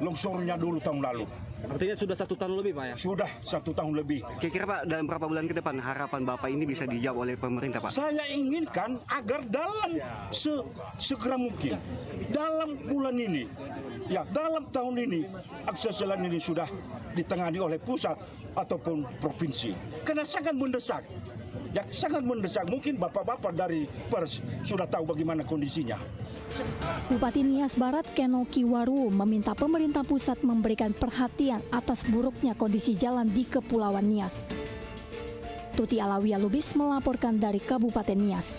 longsornya dulu tahun lalu. Artinya sudah 1 tahun lebih Pak ya? Sudah 1 tahun lebih. Kira-kira Pak dalam berapa bulan ke depan harapan Bapak ini bisa dijawab oleh pemerintah Pak? Saya inginkan agar dalam segera mungkin, dalam bulan ini, ya dalam tahun ini, akses jalan ini sudah ditangani oleh pusat ataupun provinsi. Karena sangat mendesak. Ya, sangat mendesak. Mungkin bapak-bapak dari Pers sudah tahu bagaimana kondisinya. Bupati Nias Barat Keno Kiwaru meminta pemerintah pusat memberikan perhatian atas buruknya kondisi jalan di Kepulauan Nias. Tuti Alawiyah Lubis melaporkan dari Kabupaten Nias.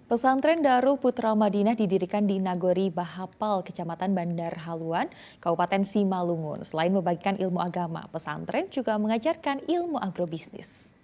Pesantren Darul Putra Madinah didirikan di Nagori Bahapal, Kecamatan Bandar Haluan, Kabupaten Simalungun. Selain membagikan ilmu agama, pesantren juga mengajarkan ilmu agrobisnis.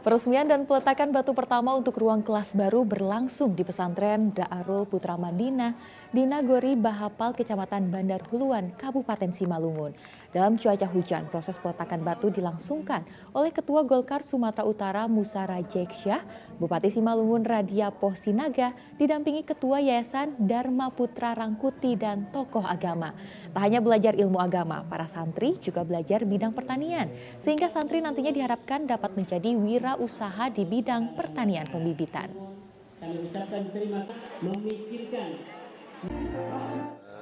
Peresmian dan peletakan batu pertama untuk ruang kelas baru berlangsung di pesantren Darul Putra Madinah di Nagori Bahapal, Kecamatan Bandar Haluan, Kabupaten Simalungun. Dalam cuaca hujan, proses peletakan batu dilangsungkan oleh Ketua Golkar Sumatera Utara Musa Rajeksyah, Bupati Simalungun Radia Pohsinaga, didampingi Ketua Yayasan Dharma Putra Rangkuti dan tokoh agama. Tak hanya belajar ilmu agama, para santri juga belajar bidang pertanian, sehingga santri nantinya diharapkan dapat menjadi usaha di bidang pertanian pembibitan. Kami ucapkan terima kasih memikirkan.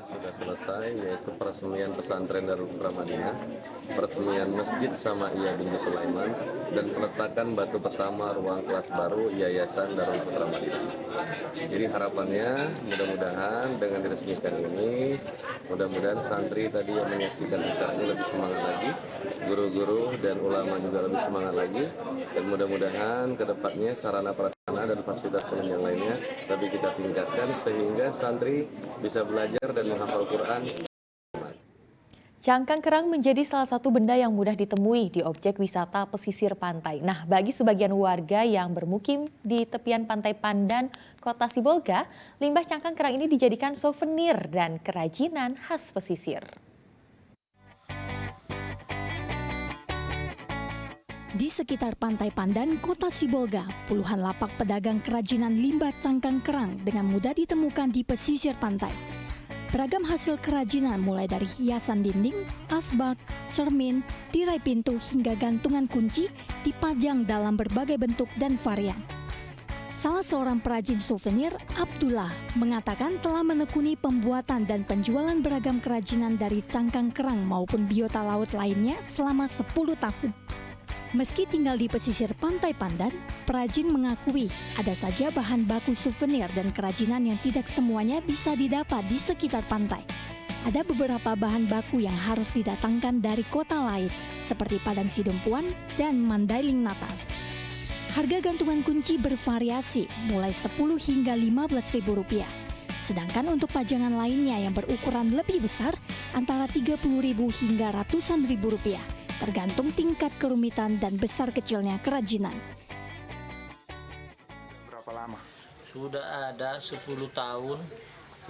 Sudah selesai, yaitu peresmian pesantren Darul Putra Madinah, peresmian masjid sama Iya binti Sulaiman, dan peletakan batu pertama ruang kelas baru Yayasan Darul Putra Madinah. Jadi harapannya mudah-mudahan dengan diresmikan ini, mudah-mudahan santri tadi yang menyaksikan acara ini lebih semangat lagi, guru-guru dan ulama juga lebih semangat lagi, dan mudah-mudahan ke depannya sarana prasarana dan fasilitas penunjang lainnya lebih kita tingkatkan sehingga santri bisa belajar dan menghafal Quran. Cangkang kerang menjadi salah satu benda yang mudah ditemui di objek wisata pesisir pantai. Nah, bagi sebagian warga yang bermukim di tepian Pantai Pandan, Kota Sibolga, limbah cangkang kerang ini dijadikan souvenir dan kerajinan khas pesisir. Di sekitar Pantai Pandan, Kota Sibolga, puluhan lapak pedagang kerajinan limbah cangkang kerang dengan mudah ditemukan di pesisir pantai. Beragam hasil kerajinan mulai dari hiasan dinding, asbak, cermin, tirai pintu hingga gantungan kunci dipajang dalam berbagai bentuk dan varian. Salah seorang perajin souvenir, Abdullah, mengatakan telah menekuni pembuatan dan penjualan beragam kerajinan dari cangkang kerang maupun biota laut lainnya selama 10 tahun. Meski tinggal di pesisir Pantai Pandan, perajin mengakui ada saja bahan baku souvenir dan kerajinan yang tidak semuanya bisa didapat di sekitar pantai. Ada beberapa bahan baku yang harus didatangkan dari kota lain, seperti Padang Sidempuan dan Mandailing Natal. Harga gantungan kunci bervariasi, mulai 10 hingga 15 ribu rupiah. Sedangkan untuk pajangan lainnya yang berukuran lebih besar, antara 30 ribu hingga ratusan ribu rupiah. Tergantung tingkat kerumitan dan besar kecilnya kerajinan. Berapa lama? Sudah ada 10 tahun.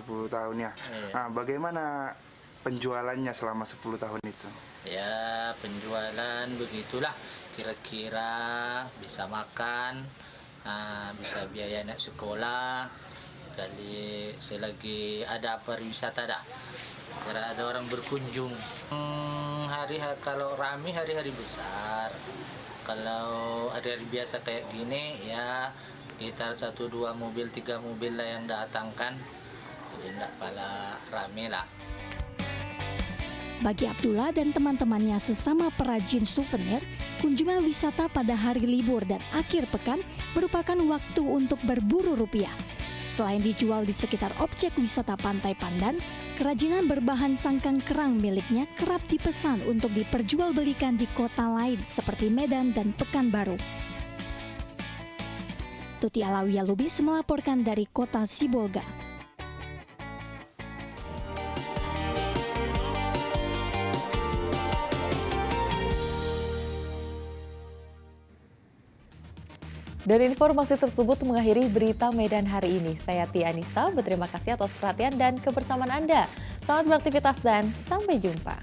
10 tahun ya. Nah, bagaimana penjualannya selama 10 tahun itu? Ya, penjualan begitulah. Kira-kira bisa makan, bisa biaya anak sekolah. Kali selagi ada pariwisata dah. Kira ada orang berkunjung. Hari-hari kalau rame hari-hari besar. Kalau hari-hari biasa kayak gini ya sekitar 1-2 mobil 3 mobil lah yang datangkan. Jadi enggak pala rame lah. Bagi Abdullah dan teman-temannya sesama perajin souvenir, kunjungan wisata pada hari libur dan akhir pekan merupakan waktu untuk berburu rupiah. Selain dijual di sekitar objek wisata Pantai Pandan, kerajinan berbahan cangkang kerang miliknya kerap dipesan untuk diperjualbelikan di kota lain seperti Medan dan Pekanbaru. Tuti Alawiyah Lubis melaporkan dari Kota Sibolga. Dan informasi tersebut mengakhiri berita Medan hari ini. Saya Tia Anissa, berterima kasih atas perhatian dan kebersamaan Anda. Selamat beraktivitas dan sampai jumpa.